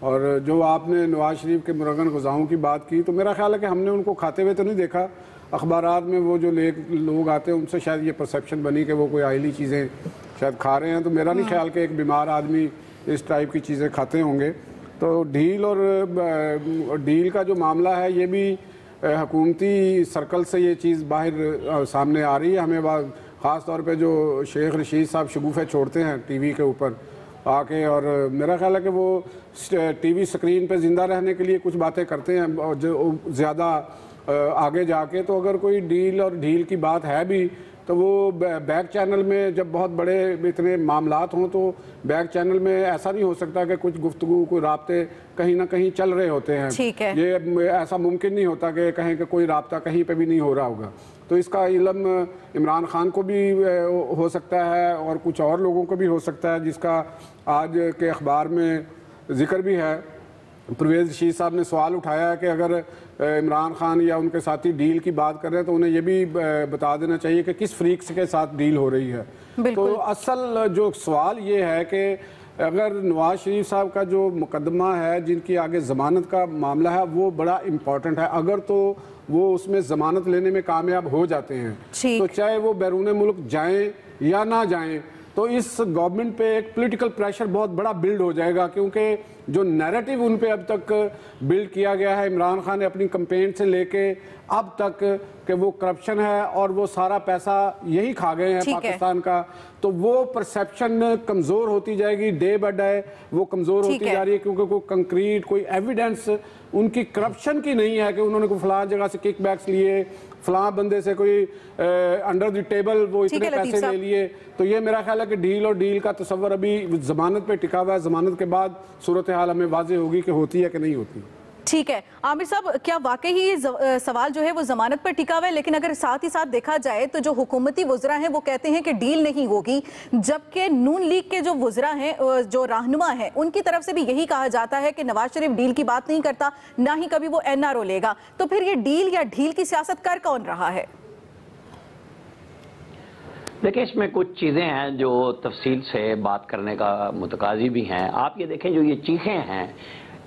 और जो आपने नवाज शरीफ के मुरगन ग़िज़ाओं की बात की, तो मेरा ख्याल है कि हमने उनको खाते हुए तो नहीं देखा, अखबारात में वो जो लोग आते हैं उनसे शायद ये परसेप्शन बनी कि वो कोई आयली चीज़ें शायद खा रहे हैं। तो मेरा नहीं ख्याल कि एक बीमार आदमी इस टाइप की चीज़ें खाते होंगे। तो ढील और डील का जो मामला है, ये भी हुकूमती सर्कल से ये चीज़ बाहर सामने आ रही है। हमें ख़ास तौर पे जो शेख रशीद साहब शगुफ़े छोड़ते हैं टीवी के ऊपर आके, और मेरा ख्याल है कि वो टीवी स्क्रीन पे ज़िंदा रहने के लिए कुछ बातें करते हैं जो ज़्यादा आगे जाके। तो अगर कोई डील और ढील की बात है भी, तो वो बैक चैनल में जब बहुत बड़े इतने मामलात हों, तो बैक चैनल में ऐसा नहीं हो सकता कि कुछ गुफ्तगू, कोई राब्ते कहीं ना कहीं चल रहे होते हैं। ये ऐसा मुमकिन नहीं होता कि कहीं का कोई राब्ता कहीं पे भी नहीं हो रहा होगा। तो इसका इल्म इमरान खान को भी हो सकता है और कुछ और लोगों को भी हो सकता है, जिसका आज के अखबार में जिक्र भी है। परवेज़ रशीद साहब ने सवाल उठाया है कि अगर इमरान खान या उनके साथी डील की बात कर रहे हैं तो उन्हें ये भी बता देना चाहिए कि किस फ्रीक के साथ डील हो रही है। तो असल जो सवाल ये है कि अगर नवाज शरीफ साहब का जो मुकदमा है, जिनकी आगे ज़मानत का मामला है, वो बड़ा इम्पॉर्टेंट है। अगर तो वो उसमें ज़मानत लेने में कामयाब हो जाते हैं, तो चाहे वो बैरून मुल्क जाएँ या ना जाएँ, तो इस गवर्नमेंट पे एक पॉलिटिकल प्रेशर बहुत बड़ा बिल्ड हो जाएगा। क्योंकि जो नैरेटिव उन पे अब तक बिल्ड किया गया है इमरान खान ने अपनी कैंपेन से लेके अब तक, कि वो करप्शन है और वो सारा पैसा यही खा गए हैं पाकिस्तान का, तो वो परसेप्शन कमज़ोर होती जाएगी, डे बाय डे वो कमज़ोर होती जा रही है। क्योंकि कोई कंक्रीट, कोई एविडेंस उनकी करप्शन की नहीं है कि उन्होंने कोई फलां जगह से किकबैक्स लिए, फलां बंदे से कोई अंडर द टेबल वो इतने पैसे ले लिए। तो ये मेरा ख्याल है कि डील और डील का तस्वर अभी ज़मानत पे टिका हुआ है। ज़मानत के बाद सूरत हाल हमें वाज़ेह होगी कि होती है कि नहीं होती।
ठीक है आमिर साहब, क्या वाकई ही सवाल जो है वो जमानत पर टिका हुआ है? लेकिन अगर साथ ही साथ देखा जाए तो जो हुकूमती वुज़रा हैं वो कहते हैं कि डील नहीं होगी, जबकि नून लीग के जो वुज़रा हैं, जो रहनुमा हैं, उनकी तरफ से भी यही कहा जाता है कि नवाज शरीफ डील की बात नहीं करता, ना ही कभी वो एनआरओ लेगा। तो फिर ये डील या ढील की सियासत कर कौन रहा है?
देखिए, इसमें कुछ चीज़ें हैं जो तफसील से बात करने का मुतकाज़ी भी हैं। आप ये देखें, जो ये चीखें हैं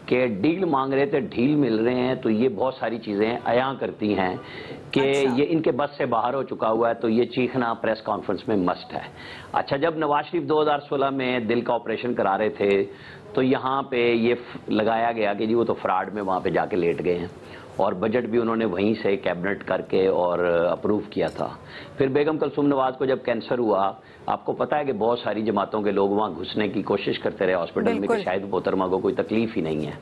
कि डील मांग रहे थे, ढील मिल रहे हैं, तो ये बहुत सारी चीज़ें अयां करती हैं कि ये इनके बस से बाहर हो चुका हुआ है, तो ये चीखना प्रेस कॉन्फ्रेंस में मस्ट है। अच्छा, जब नवाज शरीफ 2016 में दिल का ऑपरेशन करा रहे थे तो यहाँ पे ये लगाया गया कि जी वो तो फ्रॉड में वहाँ पे जाके लेट गए हैं, और बजट भी उन्होंने वहीं से कैबिनेट करके और अप्रूव किया था। फिर बेगम कुलसूम नवाज को जब कैंसर हुआ, आपको पता है कि बहुत सारी जमातों के लोग वहाँ घुसने की कोशिश करते रहे हॉस्पिटल में कि शायद मोहतरमा को कोई तकलीफ ही नहीं है।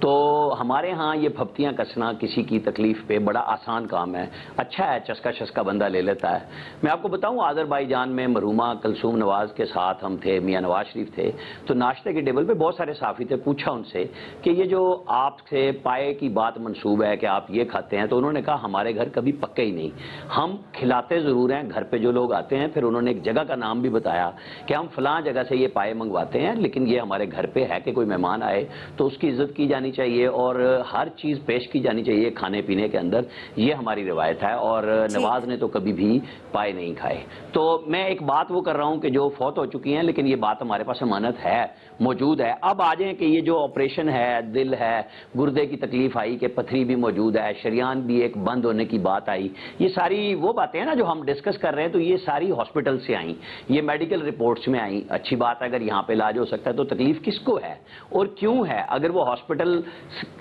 तो हमारे यहाँ ये फप्तियाँ कसना किसी की तकलीफ पे बड़ा आसान काम है। अच्छा है, चस्का शस्का बंदा ले लेता है। मैं आपको बताऊँ, आज़रबाईजान में मरहूमा कुलसूम नवाज के साथ हम थे, मियाँ नवाज शरीफ थे, तो नाश्ते के टेबल पर बहुत सारे साफ़ी थे। पूछा उनसे कि ये जो आपसे पाए की बात मनसूब है कि आप ये खाते हैं, तो उन्होंने कहा हमारे घर कभी पक्के ही नहीं, हम खिलाते ज़रूर हैं घर पे जो लोग आते हैं। फिर उन्होंने एक जगह का नाम भी बताया कि हम फलां जगह से ये पाए मंगवाते हैं, लेकिन ये हमारे घर पे है कि कोई मेहमान आए तो उसकी इज्जत की जानी चाहिए और हर चीज़ पेश की जानी चाहिए खाने पीने के अंदर। ये हमारी रिवायत है और नवाज ने तो कभी भी पाए नहीं खाए। तो मैं एक बात वो कर रहा हूँ कि जो फौत हो चुकी हैं, लेकिन ये बात हमारे पास अमानत है, मौजूद है। अब आ जाए कि ये जो ऑपरेशन है, दिल है, गुर्दे की तकलीफ आई कि पथरी भी मौजूद है, शरियान भी एक बंद होने की बात आई, ये सारी वो बातें हैं ना जो हम डिस्कस कर रहे हैं, तो ये सारी हॉस्पिटल से आई, ये मेडिकल रिपोर्ट्स में आई। अच्छी बात है, अगर यहाँ पे इलाज हो सकता है तो तकलीफ किसको है और क्यों है? अगर वो हॉस्पिटल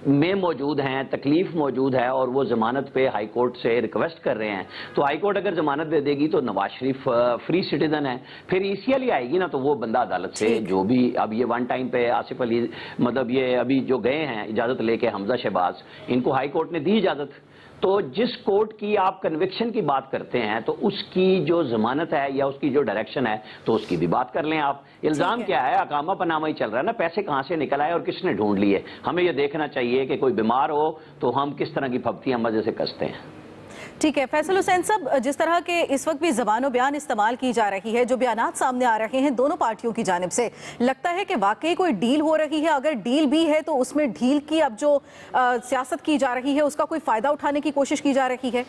में मौजूद हैं, तकलीफ मौजूद है और वो जमानत पे हाई कोर्ट से रिक्वेस्ट कर रहे हैं, तो हाई कोर्ट अगर जमानत दे देगी तो नवाज शरीफ फ्री सिटीजन है। फिर ईसीएल आएगी ना, तो वो बंदा अदालत से जो भी, अब ये वन टाइम पे आसिफ अली, मतलब ये अभी जो गए हैं इजाजत लेके, हमजा शहबाज, इनको हाई कोर्ट ने दी इजाजत। तो जिस कोर्ट की आप कन्विक्शन की बात करते हैं, तो उसकी जो जमानत है या उसकी जो डायरेक्शन है, तो उसकी भी बात कर लें आप। इल्जाम क्या है? अकामा पनामा ही चल रहा है ना, पैसे कहां से निकल आए और किसने ढूंढ लिए। हमें यह देखना चाहिए कि कोई बीमार हो तो हम किस तरह की फप्तियां मजे से कसते हैं।
ठीक है फैसल हुसैन साहब, जिस तरह के इस वक्त भी ज़बान बयान इस्तेमाल की जा रही है, जो बयानात सामने आ रहे हैं दोनों पार्टियों की जानिब से, लगता है कि वाकई कोई डील हो रही है? अगर डील भी है तो उसमें डील की अब जो सियासत की जा रही है उसका कोई फ़ायदा उठाने की कोशिश की जा रही है?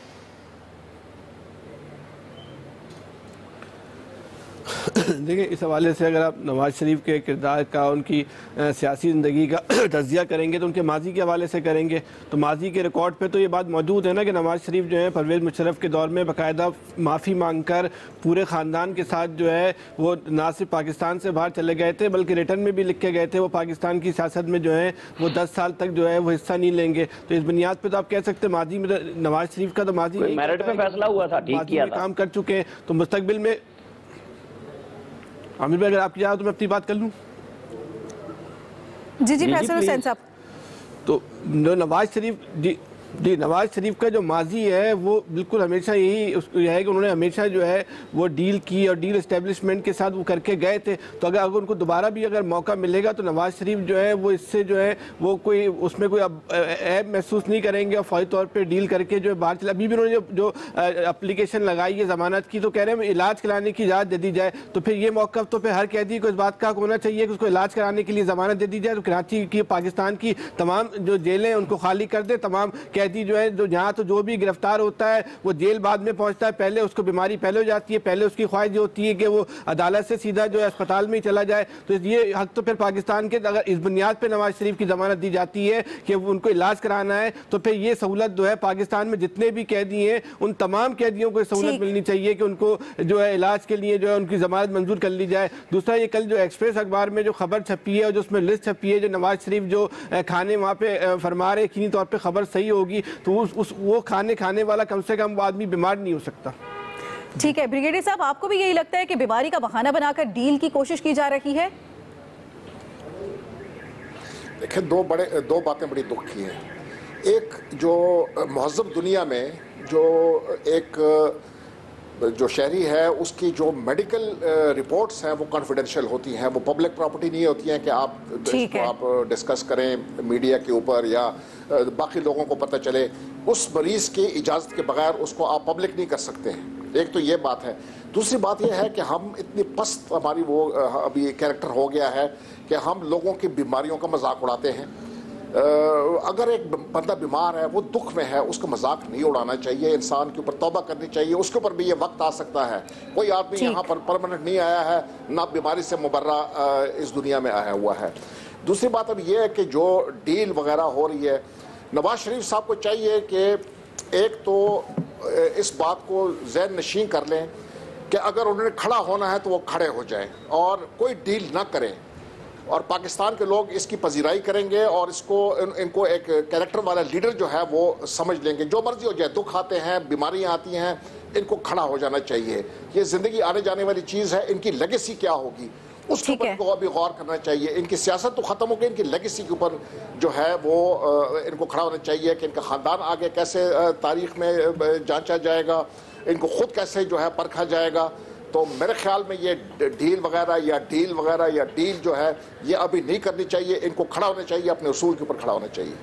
देखिए, इस हवाले से अगर आप नवाज शरीफ के किरदार का, उनकी सियासी ज़िंदगी का तज़किया करेंगे तो उनके माजी के हवाले से करेंगे, तो माजी के रिकॉर्ड पे तो ये बात मौजूद है ना कि नवाज शरीफ जो है परवेज़ मुशर्रफ के दौर में बाकायदा माफ़ी मांगकर पूरे ख़ानदान के साथ जो है वो ना सिर्फ पाकिस्तान से बाहर चले गए थे, बल्कि रिटर्न में भी लिख के गए थे वो पाकिस्तान की सियासत में जो है वो 10 साल तक जो है वो हिस्सा नहीं लेंगे। तो इस बुनियाद पर तो आप कह सकते हैं माजी में नवाज शरीफ का तो माजी
मेरिट पे फैसला हुआ था, ठीक किया था,
काम कर चुके हैं। तो मुस्तकबिल में आमिर भाई, अगर आपकी जाए तो मैं अपनी बात कर लूँ।
जी फैसल हुसैन साहब।
तो नवाज शरीफ जी नवाज शरीफ का जो माजी है वो बिल्कुल हमेशा यही है कि उन्होंने हमेशा जो है वो डील की और डील एस्टेब्लिशमेंट के साथ वो करके गए थे। तो अगर उनको दोबारा भी अगर मौका मिलेगा तो नवाज शरीफ जो है वो इससे जो है वो कोई उसमें कोई ऐब महसूस नहीं करेंगे और फौरी तौर पे डील करके जो है बाहर चला। अभी भी उन्होंने जो एप्लीकेशन लगाई है ज़मानत की, तो कह रहे हैं इलाज कराने की इजाज़त दे दी जाए। तो फिर ये मौका तो फिर हर कैदी को इस बात का होना चाहिए कि उसको इलाज कराने के लिए ज़मानत दे दी जाए। तो कराची की, पाकिस्तान की तमाम जो जेलें उनको खाली कर दे, तमाम कैदी जो है जो यहाँ तो जो भी गिरफ्तार होता है वो जेल बाद में पहुंचता है, पहले उसको बीमारी पहले हो जाती है, पहले उसकी ख्वाहिश होती है कि वो अदालत से सीधा जो है अस्पताल में ही चला जाए। तो ये हक तो फिर पाकिस्तान के, अगर इस बुनियाद पर नवाज शरीफ की जमानत दी जाती है कि उनको इलाज कराना है, तो फिर ये सहूलत जो है पाकिस्तान में जितने भी कैदी हैं उन तमाम कैदियों को सहूलत मिलनी चाहिए कि उनको जो है इलाज के लिए जो है उनकी जमानत मंजूर कर ली जाए। दूसरा, ये कल जो एक्सप्रेस अखबार में जो खबर छपी है और जो उसमें लिस्ट छपी है, जो नवाज शरीफ जो खाने वहाँ पे फरमा रहे, यकीनी तौर पर खबर सही होगी तो वो खाने वाला कम से कम वो आदमी बीमार नहीं हो सकता।
ठीक है ब्रिगेडियर साहब, आपको भी यही लगता है कि बीमारी का बहाना बनाकर डील की कोशिश की जा रही है?
देखिए, दो बातें बड़ी दुख की हैं। एक, जो महज़ब दुनिया में जो शहरी है उसकी जो मेडिकल रिपोर्ट्स हैं वो कॉन्फिडेंशियल होती हैं, वो पब्लिक प्रॉपर्टी नहीं होती हैं कि आप डिस्कस करें मीडिया के ऊपर या बाकी लोगों को पता चले। उस मरीज़ की इजाज़त के बगैर उसको आप पब्लिक नहीं कर सकते हैं। एक तो ये बात है। दूसरी बात यह है कि हम इतनी पस्त हमारी वो अभी कैरेक्टर हो गया है कि हम लोगों की बीमारियों का मजाक उड़ाते हैं। अगर एक बंदा बीमार है, वो दुख में है, उसका मजाक नहीं उड़ाना चाहिए, इंसान के ऊपर तौबा करनी चाहिए। उसके ऊपर भी ये वक्त आ सकता है, कोई आदमी यहाँ पर परमानेंट नहीं आया है, ना बीमारी से मुबर्रा इस दुनिया में आया हुआ है। दूसरी बात अब ये है कि जो डील वगैरह हो रही है, नवाज शरीफ साहब को चाहिए कि एक तो इस बात को ज़हन नशीं कर लें कि अगर उन्होंने खड़ा होना है तो वो खड़े हो जाएं और कोई डील ना करें, और पाकिस्तान के लोग इसकी पजीराई करेंगे और इनको एक कैरेक्टर वाला लीडर जो है वो समझ लेंगे। जो मर्जी हो जाए, दुख आते हैं, बीमारियां आती हैं, इनको खड़ा हो जाना चाहिए। ये ज़िंदगी आने जाने वाली चीज़ है, इनकी लेगेसी क्या होगी उसके ऊपर को अभी गौर करना चाहिए। इनकी सियासत तो ख़त्म हो गई, इनकी लेगेसी के ऊपर जो है वो इनको खड़ा होना चाहिए कि इनका ख़ानदान आगे कैसे तारीख़ में जांचा जाएगा, इनको खुद कैसे जो है परखा जाएगा। तो मेरे ख्याल में ये डील वगैरह या डील जो है ये अभी नहीं करनी चाहिए। इनको खड़ा होना चाहिए, अपने उसूल के ऊपर खड़ा होना चाहिए।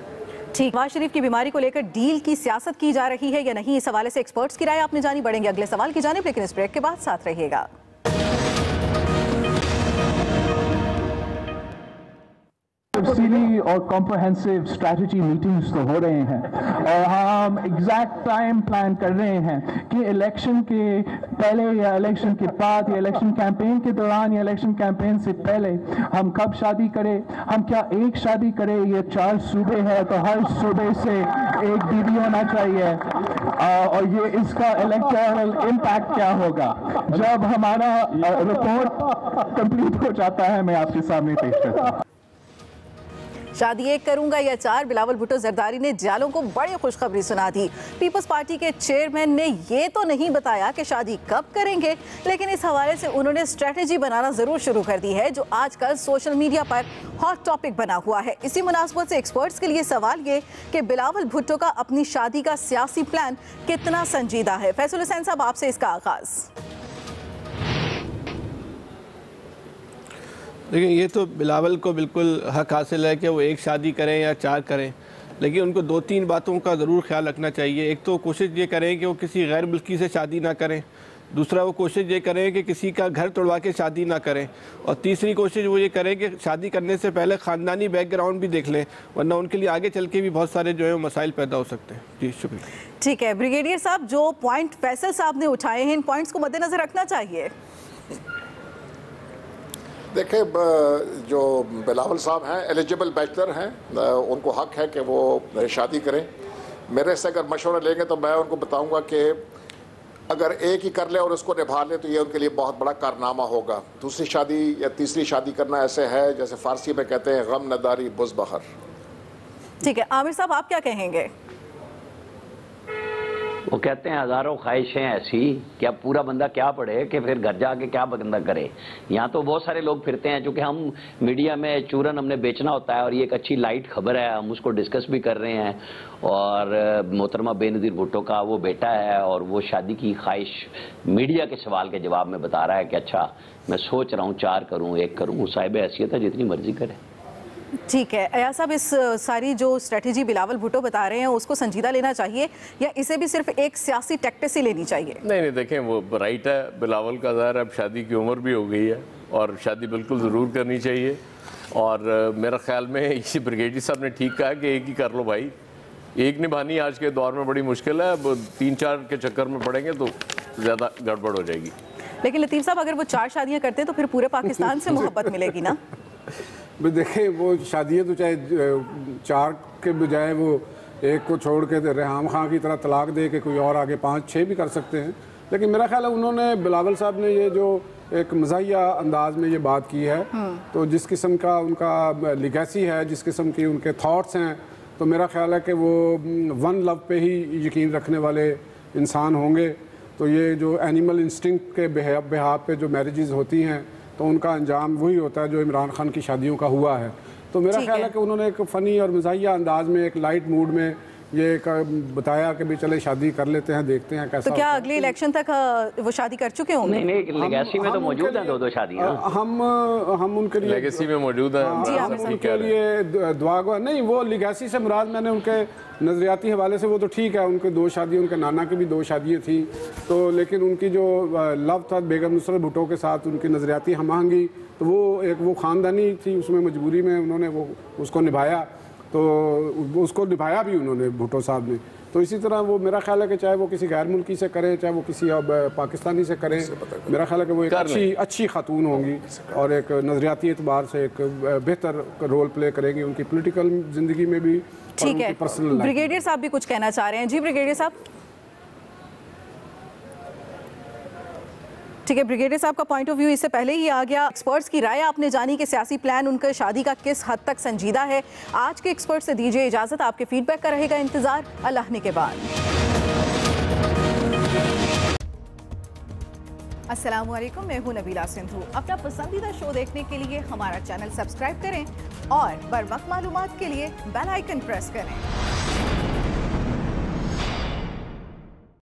ठीक, नवाज शरीफ की बीमारी को लेकर डील की सियासत की जा रही है या नहीं, इस हवाले से एक्सपर्ट्स की राय आपने जानी। बढ़ेंगे अगले सवाल की जानिब, लेकिन इस ब्रेक के बाद साथ रहिएगा।
तफसीली और कॉम्प्रहेंसिव स्ट्रैटेजी मीटिंग्स तो हो रहे हैं और हम एग्जैक्ट टाइम प्लान कर रहे हैं कि इलेक्शन के पहले या इलेक्शन के बाद या इलेक्शन कैंपेन के दौरान या इलेक्शन कैंपेन से पहले हम कब शादी करें, हम क्या एक शादी करें। ये 4 सूबे हैं तो हर सूबे से एक बीवी होना चाहिए और ये इसका इलेक्टोरल इम्पैक्ट क्या होगा जब हमारा रिपोर्ट कंप्लीट हो जाता है। मैं आपके सामने पेश करता हूँ।
शादी 1 करूंगा या 4, बिलावल भुट्टो जरदारी ने जालों को बड़ी खुशखबरी सुना दी। पीपल्स पार्टी के चेयरमैन ने ये तो नहीं बताया कि शादी कब करेंगे, लेकिन इस हवाले से उन्होंने स्ट्रेटजी बनाना जरूर शुरू कर दी है, जो आजकल सोशल मीडिया पर हॉट टॉपिक बना हुआ है। इसी मुनासबत से एक्सपर्ट्स के लिए सवाल ये कि बिलावल भुट्टो का अपनी शादी का सियासी प्लान कितना संजीदा है। फैसल हुसैन साहब, आपसे इसका आगाज़।
देखिए, ये तो बिलावल को बिल्कुल हक हासिल है कि वो 1 शादी करें या 4 करें, लेकिन उनको 2-3 बातों का ज़रूर ख्याल रखना चाहिए। एक तो कोशिश ये करें कि वो किसी गैर मुल्की से शादी ना करें, दूसरा वो कोशिश ये करें कि किसी का घर तोड़वा के शादी ना करें, और तीसरी कोशिश वो ये करें कि शादी करने से पहले ख़ानदानी बैकग्राउंड भी देख लें, वरना उनके लिए आगे चल के भी बहुत सारे जो है मसाइल पैदा हो सकते हैं। जी शुक्रिया। ठीक है
ब्रिगेडियर साहब, जो पॉइंट फैसल साहब ने उठाए हैं, इन पॉइंट्स को मद्देनज़र रखना चाहिए।
देखिए, जो बिलावल साहब हैं एलिजिबल बैचलर हैं, उनको हक है कि वो शादी करें। मेरे से अगर मशवरा लेंगे तो मैं उनको बताऊंगा कि अगर एक ही कर ले और उसको निभा ले तो ये उनके लिए बहुत बड़ा कारनामा होगा। दूसरी शादी या तीसरी शादी करना ऐसे है जैसे फारसी में कहते हैं गम नदारी बुज़ बहर।
ठीक है, आमिर साहब आप क्या कहेंगे?
वो कहते हैं हज़ारों ख्वाहिशें ऐसी कि अब पूरा बंदा क्या पढ़े कि फिर घर जाके क्या बंदा करे। यहाँ तो बहुत सारे लोग फिरते हैं, चूँकि हम मीडिया में चूरन हमने बेचना होता है और ये एक अच्छी लाइट खबर है, हम उसको डिस्कस भी कर रहे हैं। और मोहतरमा बेनज़ीर भुट्टो का वो बेटा है और वो शादी की ख्वाहिश मीडिया के सवाल के जवाब में बता रहा है कि अच्छा मैं सोच रहा हूँ 4 करूँ 1 करूँ। साहिब हैसियत है, जितनी मर्जी करे।
ठीक है अयाज साहब, इस सारी जो स्ट्रेटजी बिलावल भुट्टो बता रहे हैं उसको संजीदा लेना चाहिए या इसे भी सिर्फ एक सियासी टैक्टिस ही लेनी चाहिए?
नहीं, देखें वो राइट है बिलावल का, ज़ाहिर अब शादी की उम्र भी हो गई है और शादी बिल्कुल ज़रूर करनी चाहिए। और मेरा ख्याल में इसी ब्रिगेडियर साहब ने ठीक कहा कि 1 ही कर लो भाई, 1 निभानी आज के दौर में बड़ी मुश्किल है। अब 3-4 के चक्कर में पड़ेंगे तो ज़्यादा गड़बड़ हो जाएगी।
लेकिन लतीफ़ साहब, अगर वो 4 शादियाँ करते हैं तो फिर पूरे पाकिस्तान से मोहब्बत मिलेगी ना?
देखें, वो शादियाँ तो चाहे 4 के बजाय वो 1 को छोड़ के रेहाम खां की तरह तलाक दे के कोई और आगे 5-6 भी कर सकते हैं। लेकिन मेरा ख्याल है उन्होंने, बिलावल साहब ने ये जो एक मज़ाहिया अंदाज में ये बात की है, तो जिस किस्म का उनका लिगेसी है, जिस किस्म की उनके थॉट्स हैं, तो मेरा ख्याल है कि वो वन लव पे ही यकीन रखने वाले इंसान होंगे। तो ये जो एनिमल इंस्टिंक्ट के बिहाफ पे जो मैरिजेज़ होती हैं तो उनका अंजाम वही होता है जो इमरान खान की शादियों का हुआ है। तो मेरा ख्याल है कि उन्होंने एक फ़नी और मज़ाहिया अंदाज में एक लाइट मूड में ये बताया कि भी चले शादी कर लेते हैं, देखते हैं कैसा।
तो क्या अगले इलेक्शन तक वो शादी कर चुके होंगे?
नहीं, लेगेसी में तो मौजूद हैं 2 शादियां।
हम उनके लिए
लेगेसी में मौजूद है,
हम उनके लिए दुआ नहीं, वो लेगेसी से मुराद मैंने उनके नज़रियाती हवाले से वो तो ठीक है, उनके 2 शादियाँ, उनके नाना की भी 2 शादियाँ थी तो, लेकिन उनकी जो लव था बेगम नुसरत भुट्टो के साथ, उनकी नज़रियाती हमआहंगी, तो वो ख़ानदानी थी, उसमें मजबूरी में उन्होंने वो उसको निभाया, तो उसको निभाया भी उन्होंने भुट्टो साहब ने। तो इसी तरह वो मेरा ख्याल है कि चाहे वो किसी गैर मुल्की से करें, चाहे वो किसी पाकिस्तानी से करें, मेरा ख्याल है कि वो एक अच्छी खातून होंगी और एक नज़रियाती एतबार से एक बेहतर रोल प्ले करेंगी उनकी पॉलिटिकल ज़िंदगी में भी।
ठीक है, ब्रिगेडियर साहब भी कुछ कहना चाह रहे हैं। जी ब्रिगेडियर साहब। ठीक है, ब्रिगेडियर साहब का पॉइंट ऑफ व्यू इससे पहले ही आ गया। एक्सपर्ट्स की राय आपने जानी कि सियासी प्लान उनका शादी का किस हद तक संजीदा है। आज के एक्सपर्ट से दीजिए इजाजत, आपके फीडबैक का रहेगा इंतजार। अल्लाह ने के बाद। अस्सलामुअलैकुम, मैं हूं नबीला सिंधु। अपना पसंदीदा शो देखने के लिए हमारा चैनल सब्सक्राइब करें और बर वक्त मालूमात के लिए बेल आइकन प्रेस करें।